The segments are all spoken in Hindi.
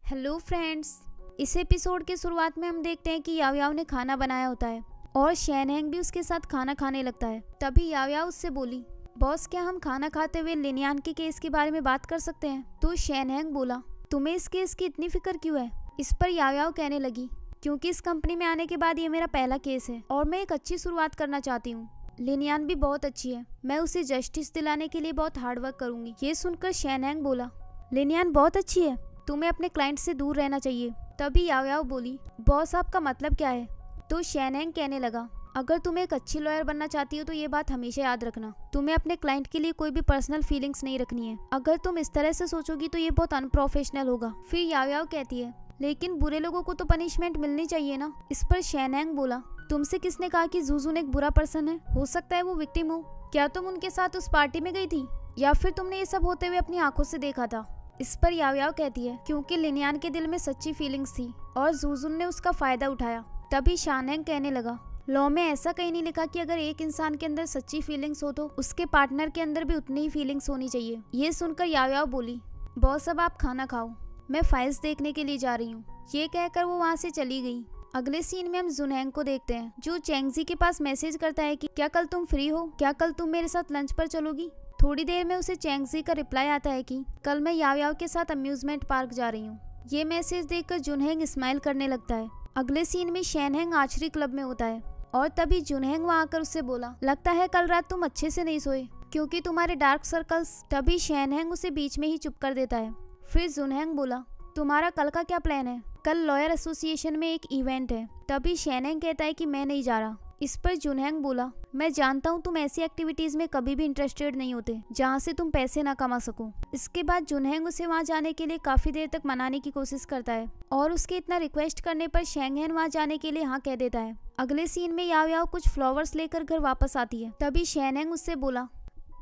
Hello friends. इस एपिसोड के शुरुआत में हम देखते हैं कि याव याव ने खाना बनाया होता है और शैन हैंग भी उसके साथ खाना खाने लगता है। तभी याव याव उससे बोली, बॉस क्या हम खाना खाते हुए लिनयान के केस के बारे में बात कर सकते हैं? तो शैन हैंग बोला, तुम्हें इस केस की इतनी फिक्र क्यों है? इस पर याव याव कहने लगी, क्योंकि इस कंपनी में आने के बाद ये मेरा पहला केस है और मैं एक अच्छी शुरुआत करना चाहती हूँ। लिनयान भी बहुत अच्छी है, मैं उसे जस्टिस दिलाने के लिए बहुत हार्डवर्क करूंगी। ये सुनकर शैन हैंग बोला, लिनयान बहुत अच्छी है, तुम्हें अपने क्लाइंट से दूर रहना चाहिए। तभी याव याव बोली, बॉस आपका मतलब क्या है? तो शैन हैंग कहने लगा, अगर तुम एक अच्छी लॉयर बनना चाहती हो तो ये बात हमेशा याद रखना, तुम्हें अपने क्लाइंट के लिए कोई भी पर्सनल फीलिंग्स नहीं रखनी है। अगर तुम इस तरह से सोचोगी तो ये बहुत अनप्रोफेशनल होगा। फिर याव याव कहती है, लेकिन बुरे लोगों को तो पनिशमेंट मिलनी चाहिए ना। इस पर शैन हैंग बोला, तुमसे किसने कहा कि जूजून एक बुरा पर्सन है? हो सकता है वो विक्टिम हो। क्या तुम उनके साथ उस पार्टी में गई थी या फिर तुमने ये सब होते हुए अपनी आंखों से देखा था? इस पर याव याव कहती है, क्योंकि लिनयान के दिल में सच्ची फीलिंग्स थी और जूजून ने उसका फायदा उठाया। तभी शैन हैंग कहने लगा, लॉ में ऐसा कहीं नहीं लिखा कि अगर एक इंसान के अंदर सच्ची फीलिंग्स हो तो उसके पार्टनर के अंदर भी उतनी ही फीलिंग्स होनी चाहिए। ये सुनकर याव याव बोली, बॉस अब आप खाना खाओ, मैं फाइल्स देखने के लिए जा रही हूँ। ये कहकर वो वहाँ से चली गई। अगले सीन में हम जुनैंग को देखते हैं, जो चेंगजी के पास मैसेज करता है कि क्या कल तुम फ्री हो? क्या कल तुम मेरे साथ लंच पर चलोगी? थोड़ी देर में उसे चेंगजी का रिप्लाई आता है कि कल मैं याव याव के साथ अम्यूजमेंट पार्क जा रही हूँ। ये मैसेज देखकर जुनैंग स्माइल करने लगता है। अगले सीन में शैन हैंग आर्चरी क्लब में होता है और तभी जुनैंग वहाँ आकर उससे बोला, लगता है कल रात तुम अच्छे से नहीं सोए क्योंकि तुम्हारे डार्क सर्कल्स। तभी शैन हैंग उसे बीच में ही चुप कर देता है। फिर जुनैंग बोला, तुम्हारा कल का क्या प्लान है? कल लॉयर एसोसिएशन में एक इवेंट है। तभी शैन हैंग कहता है कि मैं नहीं जा रहा। इस पर जुनैंग बोला, मैं जानता हूँ तुम ऐसी एक्टिविटीज में कभी भी इंटरेस्टेड नहीं होते जहाँ से तुम पैसे ना कमा सको। इसके बाद जुनैंग उसे वहाँ जाने के लिए काफी देर तक मनाने की कोशिश करता है और उसके इतना रिक्वेस्ट करने पर शैंग हैन वहाँ जाने के लिए हाँ कह देता है। अगले सीन में याव याव कुछ फ्लावर्स लेकर घर वापस आती है। तभी शैन हैंग उससे बोला,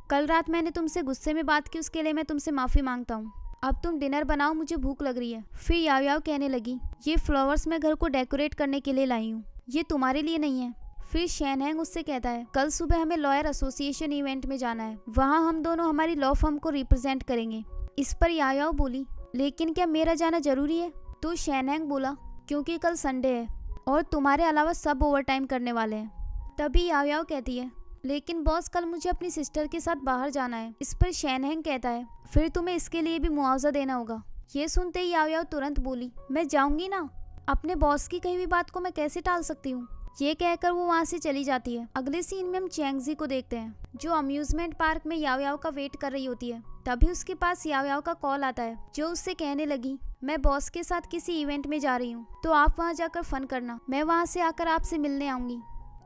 कल रात मैंने तुमसे गुस्से में बात की, उसके लिए मैं तुमसे माफी मांगता हूँ। अब तुम डिनर बनाओ, मुझे भूख लग रही है। फिर याव याव कहने लगी, ये फ्लावर्स मैं घर को डेकोरेट करने के लिए लाई हूँ, ये तुम्हारे लिए नहीं है। फिर शैन हैंग उससे कहता है, कल सुबह हमें लॉयर एसोसिएशन इवेंट में जाना है, वहाँ हम दोनों हमारी लॉ फर्म को रिप्रेजेंट करेंगे। इस पर याव याव बोली, लेकिन क्या मेरा जाना जरूरी है? तो शैन हैंग बोला, क्योंकि कल संडे है और तुम्हारे अलावा सब ओवर टाइम करने वाले हैं। तभी याव याव कहती है, लेकिन बॉस कल मुझे अपनी सिस्टर के साथ बाहर जाना है। इस पर शैन हैंग कहता है, फिर तुम्हें इसके लिए भी मुआवजा देना होगा। ये सुनते ही याव याव तुरंत बोली, मैं जाऊंगी ना, अपने बॉस की कही हुई बात को मैं कैसे टाल सकती हूँ? ये कहकर वो वहाँ से चली जाती है। अगले सीन में हम चेंगजी को देखते हैं, जो अम्यूजमेंट पार्क में याव याव का वेट कर रही होती है। तभी उसके पास याव याव का कॉल आता है, जो उससे कहने लगी, मैं बॉस के साथ किसी इवेंट में जा रही हूँ, तो आप वहाँ जाकर फन करना, मैं वहाँ से आकर आपसे मिलने आऊंगी।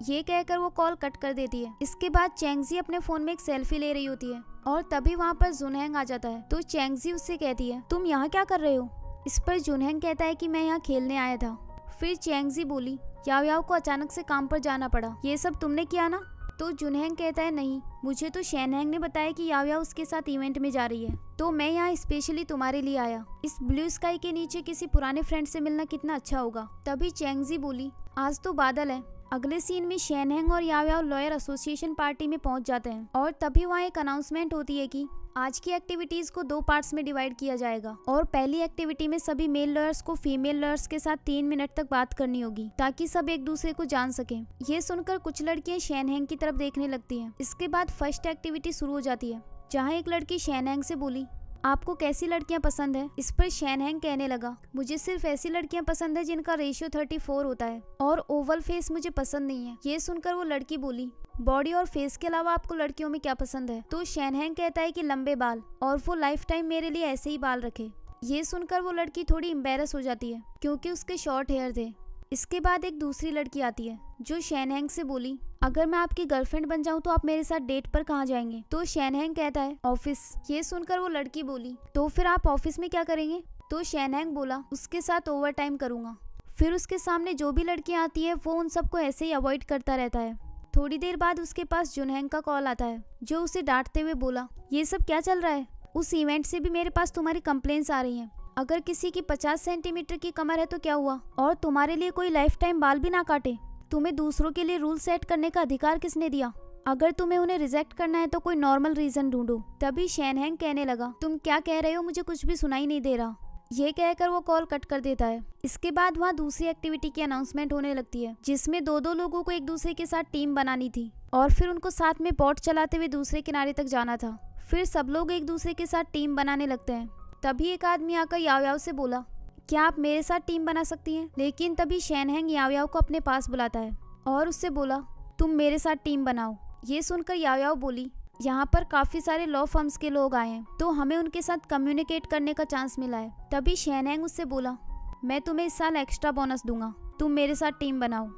ये कहकर वो कॉल कट कर देती है। इसके बाद चेंगजी अपने फोन में एक सेल्फी ले रही होती है और तभी वहाँ पर जुनैंग आ जाता है। तो चेंगजी उससे कहती है, तुम यहाँ क्या कर रहे हो? इस पर जुनैंग कहता है कि मैं यहाँ खेलने आया था। फिर चेंगजी बोली, याव याव को अचानक से काम पर जाना पड़ा, ये सब तुमने किया ना? तो जुनैंग कहता है, नहीं, मुझे तो शैन हैंग ने बताया कि याव याव उसके साथ इवेंट में जा रही है, तो मैं यहाँ स्पेशली तुम्हारे लिए आया। इस ब्लू स्काई के नीचे किसी पुराने फ्रेंड से मिलना कितना अच्छा होगा। तभी चेंगजी बोली, आज तो बादल है। अगले सीन में शैन हैंग और याव याव लॉयर एसोसिएशन पार्टी में पहुंच जाते हैं और तभी वहाँ एक अनाउंसमेंट होती है कि आज की एक्टिविटीज को 2 पार्ट्स में डिवाइड किया जाएगा और पहली एक्टिविटी में सभी मेल लॉयर्स को फीमेल लॉयर्स के साथ 3 मिनट तक बात करनी होगी ताकि सब एक दूसरे को जान सकें। ये सुनकर कुछ लड़कियां शैन हैंग की तरफ देखने लगती हैं। इसके बाद फर्स्ट एक्टिविटी शुरू हो जाती है, जहाँ एक लड़की शैन हैंग से बोली, आपको कैसी लड़कियां पसंद है? इस पर शैन हैंग कहने लगा, मुझे सिर्फ ऐसी लड़कियां पसंद है जिनका रेशियो 34 होता है और ओवल फेस मुझे पसंद नहीं है। ये सुनकर वो लड़की बोली, बॉडी और फेस के अलावा आपको लड़कियों में क्या पसंद है? तो शैन हैंग कहता है कि लंबे बाल, और वो लाइफ टाइम मेरे लिए ऐसे ही बाल रखे। ये सुनकर वो लड़की थोड़ी एम्बेरस हो जाती है क्योंकि उसके शॉर्ट हेयर थे। इसके बाद एक दूसरी लड़की आती है जो शैन हैंग से बोली, अगर मैं आपकी गर्लफ्रेंड बन जाऊं तो आप मेरे साथ डेट पर कहाँ जाएंगे? तो शैन हैंग कहता है, ऑफिस। ये सुनकर वो लड़की बोली, तो फिर आप ऑफिस में क्या करेंगे? तो शैन हैंग बोला, उसके साथ ओवर टाइम करूंगा। फिर उसके सामने जो भी लड़कियां आती है वो उन सबको ऐसे ही अवॉइड करता रहता है। थोड़ी देर बाद उसके पास जुनैंग का कॉल आता है, जो उसे डांटते हुए बोला, ये सब क्या चल रहा है? उस इवेंट से भी मेरे पास तुम्हारी कंप्लेंट्स आ रही हैं। अगर किसी की 50 सेंटीमीटर की कमर है तो क्या हुआ? और तुम्हारे लिए कोई लाइफ टाइम बाल भी ना काटे। तुम्हें दूसरों के लिए रूल सेट करने का अधिकार किसने दिया? अगर तुम्हें उन्हें रिजेक्ट करना है तो कोई नॉर्मल रीजन ढूंढो। तभी शैन हैंग कहने लगा, तुम क्या कह रहे हो? मुझे कुछ भी सुनाई नहीं दे रहा। ये कहकर वो कॉल कट कर देता है। इसके बाद वहाँ दूसरी एक्टिविटी की अनाउंसमेंट होने लगती है, जिसमें दो लोगों को एक दूसरे के साथ टीम बनानी थी और फिर उनको साथ में बोट चलाते हुए दूसरे किनारे तक जाना था। फिर सब लोग एक दूसरे के साथ टीम बनाने लगते हैं। तभी एक आदमी आकर याओयाओ से बोला, क्या आप मेरे साथ टीम बना सकती हैं? लेकिन तभी शैनहेंग याओयाओ को अपने पास बुलाता है और उससे बोला, तुम मेरे साथ टीम बनाओ। ये सुनकर याओयाओ बोली, यहाँ पर काफी सारे लॉ फर्म्स के लोग आए हैं, तो हमें उनके साथ कम्युनिकेट करने का चांस मिला है। तभी शैनहेंग उससे बोला, मैं तुम्हें इस साल एक्स्ट्रा बोनस दूंगा, तुम मेरे साथ टीम बनाओ।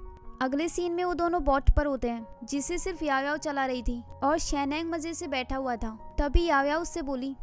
अगले सीन में वो दोनों बोट पर होते हैं, जिसे सिर्फ याओयाओ चला रही थी और शैनहेंग मजे से बैठा हुआ था। तभी याओयाओ उससे बोली,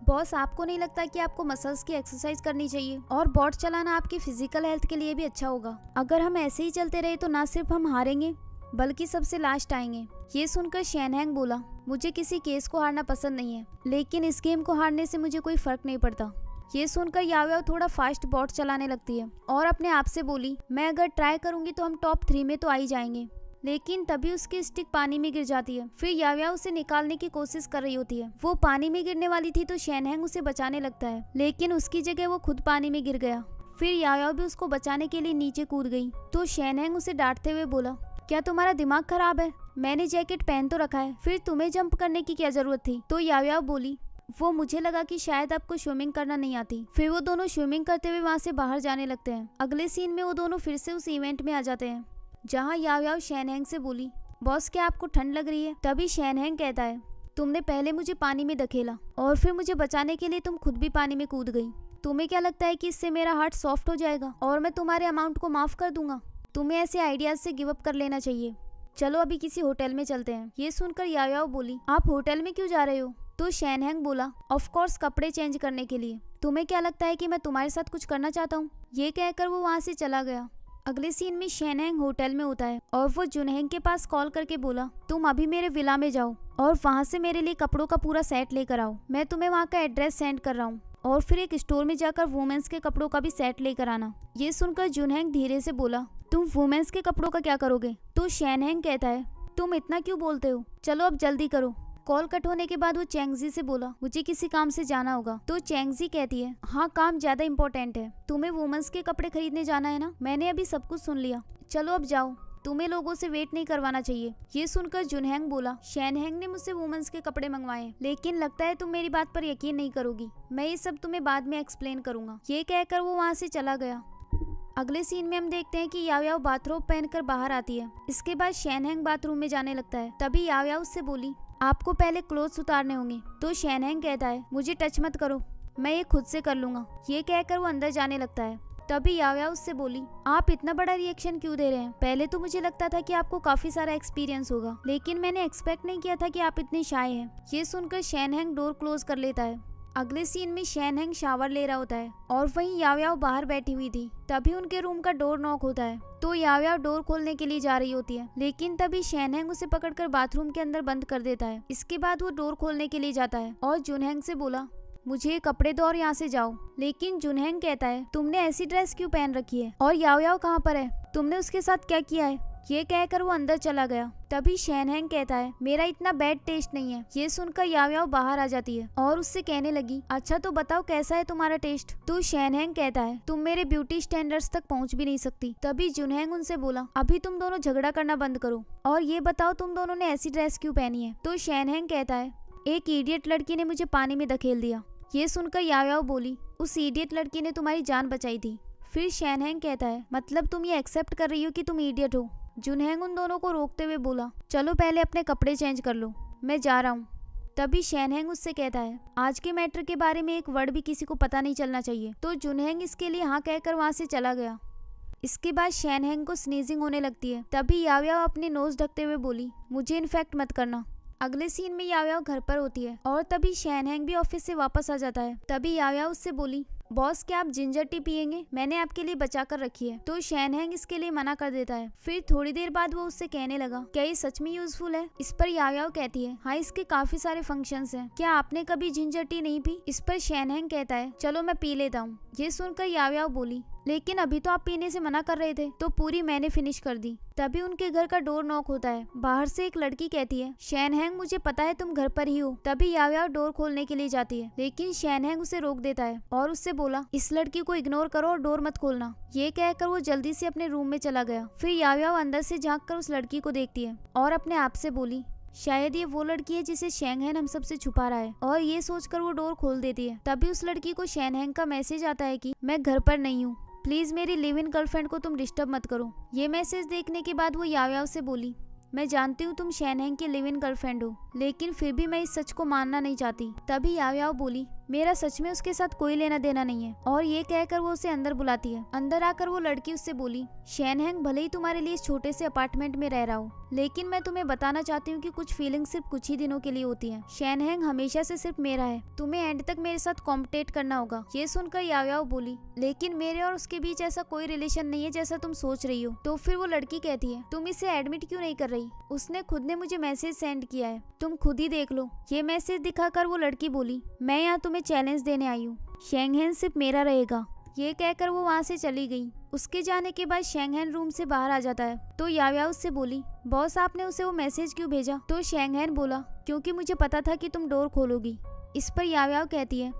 बॉस, आपको नहीं लगता कि आपको मसल्स की एक्सरसाइज करनी चाहिए और बोट चलाना आपकी फिजिकल हेल्थ के लिए भी अच्छा होगा। अगर हम ऐसे ही चलते रहे तो ना सिर्फ हम हारेंगे बल्कि सबसे लास्ट आएंगे। ये सुनकर शैनहेंग बोला, मुझे किसी केस को हारना पसंद नहीं है, लेकिन इस गेम को हारने से मुझे कोई फर्क नहीं पड़ता। ये सुनकर याओयाओ थोड़ा फास्ट बोट चलाने लगती है और अपने आप से बोली, मैं अगर ट्राई करूंगी तो हम टॉप 3 में तो आ ही जाएंगे। लेकिन तभी उसकी स्टिक पानी में गिर जाती है। फिर याओयाओ उसे निकालने की कोशिश कर रही होती है। वो पानी में गिरने वाली थी तो शैनहेंग उसे बचाने लगता है, लेकिन उसकी जगह वो खुद पानी में गिर गया। फिर याओयाओ भी उसको बचाने के लिए नीचे कूद गई तो शैनहेंग उसे डांटते हुए बोला, क्या तुम्हारा दिमाग खराब है? मैंने जैकेट पहन तो रखा है, फिर तुम्हें जंप करने की क्या जरूरत थी? तो याओयाओ बोली, वो मुझे लगा कि शायद आपको स्विमिंग करना नहीं आती। फिर वो दोनों स्विमिंग करते हुए वहाँ से बाहर जाने लगते हैं। अगले सीन में वो दोनों फिर से उस इवेंट में आ जाते हैं, जहाँ याओयाओ शैनहेंग से बोली, बॉस, क्या आपको ठंड लग रही है? तभी शैनहेंग कहता है, तुमने पहले मुझे पानी में धकेला और फिर मुझे बचाने के लिए तुम खुद भी पानी में कूद गई। तुम्हें क्या लगता है कि इससे मेरा हार्ट सॉफ्ट हो जाएगा और मैं तुम्हारे अमाउंट को माफ कर दूंगा? तुम्हें ऐसे आइडियाज से गिव अप कर लेना चाहिए। चलो अभी किसी होटल में चलते हैं। ये सुनकर याओयाओ बोली, आप होटल में क्यों जा रहे हो? तो शैनहेंग बोला, ऑफ कोर्स कपड़े चेंज करने के लिए। तुम्हें क्या लगता है कि मैं तुम्हारे साथ कुछ करना चाहता हूँ? ये कहकर वो वहाँ से चला गया। अगले सीन में शैनहेंग होटल में होता है और वो जुनहेंग के पास कॉल करके बोला, तुम अभी मेरे विला में जाओ और वहाँ से मेरे लिए कपड़ों का पूरा सेट लेकर आओ। मैं तुम्हें वहाँ का एड्रेस सेंड कर रहा हूँ और फिर एक स्टोर में जाकर वुमेन्स के कपड़ों का भी सेट लेकर आना। ये सुनकर जुनहेंग धीरे से बोला, तुम वुमेन्स के कपड़ों का क्या करोगे? तो शैनहेंग कहता है, तुम इतना क्यों बोलते हो? चलो अब जल्दी करो। कॉल कट होने के बाद वो चैंगजी से बोला, मुझे किसी काम से जाना होगा। तो चैंगजी कहती है, हाँ, काम ज्यादा इम्पोर्टेंट है, तुम्हें वुमेन्स के कपड़े खरीदने जाना है ना? मैंने अभी सब कुछ सुन लिया, चलो अब जाओ, तुम्हें लोगों से वेट नहीं करवाना चाहिए। ये सुनकर जुनहेंग बोला, शैनहेंग ने मुझसे वुमेन्स के कपड़े मंगवाए, लेकिन लगता है तुम मेरी बात पर यकीन नहीं करोगी। मैं ये सब तुम्हें बाद में एक्सप्लेन करूंगा। ये कहकर वो वहाँ से चला गया। अगले सीन में हम देखते हैं कि याओयाओ बाथरोब पहनकर बाहर आती है। इसके बाद शैनहेंग बाथरूम में जाने लगता है। तभी याओयाओ उससे बोली, आपको पहले क्लोथ्स उतारने होंगे। तो शैनहेंग कहता है, मुझे टच मत करो, मैं ये खुद से कर लूंगा। ये कहकर वो अंदर जाने लगता है। तभी याओयाओ उससे बोली, आप इतना बड़ा रिएक्शन क्यों दे रहे हैं? पहले तो मुझे लगता था कि आपको काफी सारा एक्सपीरियंस होगा, लेकिन मैंने एक्सपेक्ट नहीं किया था कि आप इतने शाय हैं। ये सुनकर शैनहेंग डोर क्लोज कर लेता है। अगले सीन में शैनहेंग शावर ले रहा होता है और वहीं याओयाओ बाहर बैठी हुई थी। तभी उनके रूम का डोर नॉक होता है तो याओयाओ डोर खोलने के लिए जा रही होती है, लेकिन तभी शैनहेंग उसे पकड़कर बाथरूम के अंदर बंद कर देता है। इसके बाद वो डोर खोलने के लिए जाता है और जुनहेंग से बोला, मुझे ये कपड़े दो और यहाँ से जाओ। लेकिन जुनहेंग कहता है, तुमने ऐसी ड्रेस क्यों पहन रखी है और याओयाओ कहाँ पर है? तुमने उसके साथ क्या किया है? ये कहकर वो अंदर चला गया। तभी शैनहेंग कहता है, मेरा इतना बैड टेस्ट नहीं है। ये सुनकर याओयाओ बाहर आ जाती है और उससे कहने लगी, अच्छा तो बताओ कैसा है तुम्हारा टेस्ट? तो शैनहेंग कहता है, तुम मेरे ब्यूटी स्टैंडर्ड्स तक पहुंच भी नहीं सकती। तभी जुनहेंग उनसे बोला, अभी तुम दोनों झगड़ा करना बंद करो और ये बताओ तुम दोनों ने ऐसी ड्रेस क्यों पहनी है? तो शैनहेंग कहता है, एक इडियट लड़की ने मुझे पानी में धकेल दिया। ये सुनकर याओयाओ बोली, उस इडियट लड़की ने तुम्हारी जान बचाई थी। फिर शैनहेंग कहता है, मतलब तुम ये एक्सेप्ट कर रही हो कि तुम इडियट हो? जुनहेंग उन दोनों को रोकते हुए बोला, चलो पहले अपने कपड़े चेंज कर लो, मैं जा रहा हूँ। तभी शैनहेंग उससे कहता है, आज के मैटर के बारे में एक वर्ड भी किसी को पता नहीं चलना चाहिए। तो जुनहेंग इसके लिए हाँ कहकर वहाँ से चला गया। इसके बाद शैनहेंग को स्नीजिंग होने लगती है। तभी याओयाओ अपनी नोज ढकते हुए बोली, मुझे इन्फेक्ट मत करना। अगले सीन में याओयाओ घर पर होती है और तभी शैनहेंग भी ऑफिस से वापस आ जाता है। तभी याओयाओ उससे बोली, बॉस क्या आप जिंजर टी पियेंगे? मैंने आपके लिए बचा कर रखी है। तो शैनहेंग इसके लिए मना कर देता है। फिर थोड़ी देर बाद वो उससे कहने लगा, क्या ये सच में यूजफुल है? इस पर याओयाओ कहती है, हाँ इसके काफी सारे फंक्शंस हैं। क्या आपने कभी जिंजर टी नहीं पी? इस पर शैनहेंग कहता है, चलो मैं पी लेता हूँ। ये सुनकर याओयाओ बोली, लेकिन अभी तो आप पीने से मना कर रहे थे, तो पूरी मैंने फिनिश कर दी। तभी उनके घर का डोर नॉक होता है। बाहर से एक लड़की कहती है, शैनहेंग मुझे पता है तुम घर पर ही हो। तभी याव याव डोर खोलने के लिए जाती है, लेकिन शैनहेंग उसे रोक देता है और उससे बोला, इस लड़की को इग्नोर करो और डोर मत खोलना। ये कहकर वो जल्दी से अपने रूम में चला गया। फिर याव याव अंदर से झांक कर उस लड़की को देखती है और अपने आप से बोली, शायद ये वो लड़की है जिसे शैनहेंग हम सबसे छुपा रहा है। और ये सोचकर वो डोर खोल देती है। तभी उस लड़की को शैनहेंग का मैसेज आता है कि मैं घर पर नहीं हूँ, प्लीज मेरी लिव इन गर्लफ्रेंड को तुम डिस्टर्ब मत करो। ये मैसेज देखने के बाद वो याव याव से बोली, मैं जानती हूँ तुम शैनहेंग की लिव इन गर्लफ्रेंड हो, लेकिन फिर भी मैं इस सच को मानना नहीं चाहती। तभी याव याव बोली, मेरा सच में उसके साथ कोई लेना देना नहीं है। और ये कहकर वो उसे अंदर बुलाती है। अंदर आकर वो लड़की उससे बोली, शैनहेंग भले ही तुम्हारे लिए इस छोटे से अपार्टमेंट में रह रहा हो, लेकिन मैं तुम्हें बताना चाहती हूँ कि कुछ फीलिंग सिर्फ कुछ ही दिनों के लिए होती है। शैनहेंग हमेशा से सिर्फ मेरा है, तुम्हें एंड तक मेरे साथ कॉम्पिटेट करना होगा। ये सुनकर याव याव बोली, लेकिन मेरे और उसके बीच ऐसा कोई रिलेशन नहीं है जैसा तुम सोच रही हो। तो फिर वो लड़की कहती है, तुम इसे एडमिट क्यों नहीं कर रही? उसने खुद ने मुझे मैसेज सेंड किया है, तुम खुद ही देख लो। ये मैसेज दिखाकर वो लड़की बोली, मैं यहाँ तुम्हें चैलेंज देने आई हूँ, शैनहेंग सिर्फ मेरा रहेगा। ये कहकर वो वहाँ से चली गई। उसके जाने के बाद शैनहेंग रूम से बाहर आ जाता है। तो याव याव उससे बोली, बॉस आपने उसे वो मैसेज क्यों भेजा? तो शैनहेंग बोला, क्योंकि मुझे पता था कि तुम डोर खोलोगी। इस पर याव याव कहती है,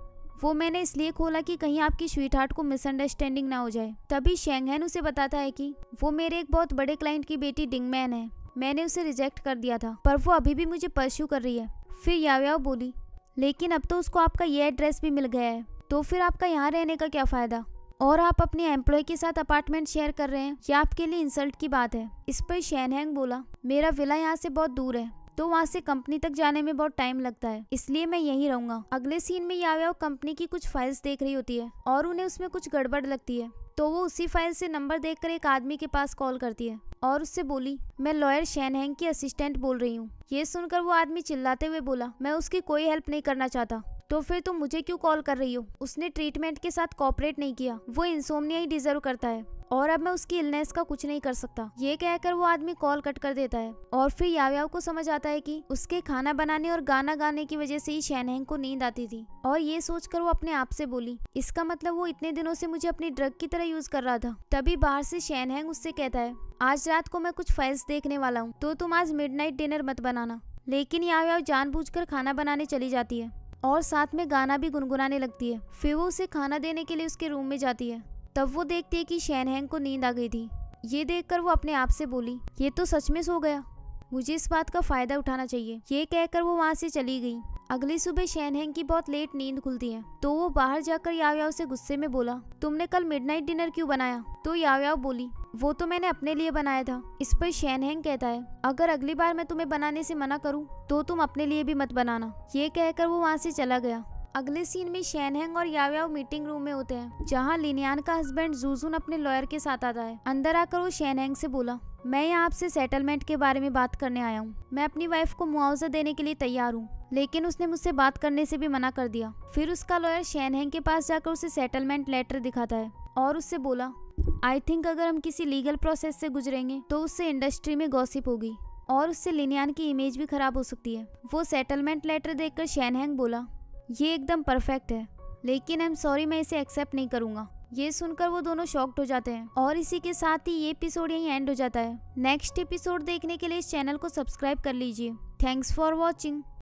वो मैंने इसलिए खोला कि कहीं आपकी स्वीटहार्ट को मिसअंडरस्टैंडिंग ना हो जाए। तभी शैनहेंग उसे बताता है कि वो मेरे एक बहुत बड़े क्लाइंट की बेटी डिंगमैन है, मैंने उसे रिजेक्ट कर दिया था, पर वो अभी भी मुझे परस्यू कर रही है। फिर याव याव बोली, लेकिन अब तो उसको आपका ये एड्रेस भी मिल गया है, तो फिर आपका यहाँ रहने का क्या फायदा? और आप अपने एम्प्लॉय के साथ अपार्टमेंट शेयर कर रहे हैं, ये आपके लिए इंसल्ट की बात है। इस पर शैनहेंग बोला, मेरा विला यहाँ से बहुत दूर है, तो वहाँ से कंपनी तक जाने में बहुत टाइम लगता है, इसलिए मैं यहीं रहूंगा। अगले सीन में याव याव कंपनी की कुछ फाइल्स देख रही होती है और उन्हें उसमें कुछ गड़बड़ लगती है। तो वो उसी फाइल से नंबर देखकर एक आदमी के पास कॉल करती है और उससे बोली, मैं लॉयर शैनहेंग की असिस्टेंट बोल रही हूँ। ये सुनकर वो आदमी चिल्लाते हुए बोला, मैं उसकी कोई हेल्प नहीं करना चाहता, तो फिर तुम मुझे क्यों कॉल कर रही हो? उसने ट्रीटमेंट के साथ कोऑपरेट नहीं किया, वो इंसोम्निया ही डिजर्व करता है और अब मैं उसकी इलनेस का कुछ नहीं कर सकता। ये कहकर वो आदमी कॉल कट कर देता है। और फिर याव याव को समझ आता है कि उसके खाना बनाने और गाना गाने की वजह से ही शैनहेंग को नींद आती थी। और ये सोचकर वो अपने आप से बोली, इसका मतलब वो इतने दिनों से मुझे अपनी ड्रग की तरह यूज कर रहा था। तभी बाहर से शैनहेंग उससे कहता है, आज रात को मैं कुछ फाइल्स देखने वाला हूँ, तो तुम आज मिडनाइट डिनर मत बनाना। लेकिन याव याव जानबूझकर खाना बनाने चली जाती है और साथ में गाना भी गुनगुनाने लगती है। फिर वो उसे खाना देने के लिए उसके रूम में जाती है। तब वो देखती है कि शैनहेंग को नींद आ गई थी। ये देखकर वो अपने आप से बोली, ये तो सच में सो गया, मुझे इस बात का फायदा उठाना चाहिए। ये कहकर वो वहाँ से चली गई। अगली सुबह शैनहेंग की बहुत लेट नींद खुलती है, तो वो बाहर जाकर याव याव से गुस्से में बोला, तुमने कल मिडनाइट डिनर क्यों बनाया? तो याव याव बोली, वो तो मैंने अपने लिए बनाया था। इस पर शैनहेंग कहता है, अगर अगली बार मैं तुम्हें बनाने से मना करूं तो तुम अपने लिए भी मत बनाना। ये कहकर वो वहाँ से चला गया। अगले सीन में शैनहेंग और याव याव मीटिंग रूम में होते हैं, जहाँ लिनियान का हस्बैंड जूजुन अपने लॉयर के साथ आता है। अंदर आकर वो शैनहेंग से बोला, मैं यहाँ आपसे सेटलमेंट के बारे में बात करने आया हूँ। मैं अपनी वाइफ को मुआवजा देने के लिए तैयार हूँ, लेकिन उसने मुझसे बात करने से भी मना कर दिया। फिर उसका लॉयर शैनहेंग के पास जाकर उसे सेटलमेंट लेटर दिखाता है और उससे बोला, आई थिंक अगर हम किसी लीगल प्रोसेस से गुजरेंगे तो उससे इंडस्ट्री में गॉसिप होगी और उससे लिनियान की इमेज भी खराब हो सकती है। वो सेटलमेंट लेटर देखकर शैनहेंग बोला, ये एकदम परफेक्ट है, लेकिन आई एम सॉरी, मैं इसे एक्सेप्ट नहीं करूंगा। ये सुनकर वो दोनों शॉक्ड हो जाते हैं और इसी के साथ ही ये एपिसोड यहीं एंड हो जाता है। नेक्स्ट एपिसोड देखने के लिए इस चैनल को सब्सक्राइब कर लीजिए। Thanks for watching.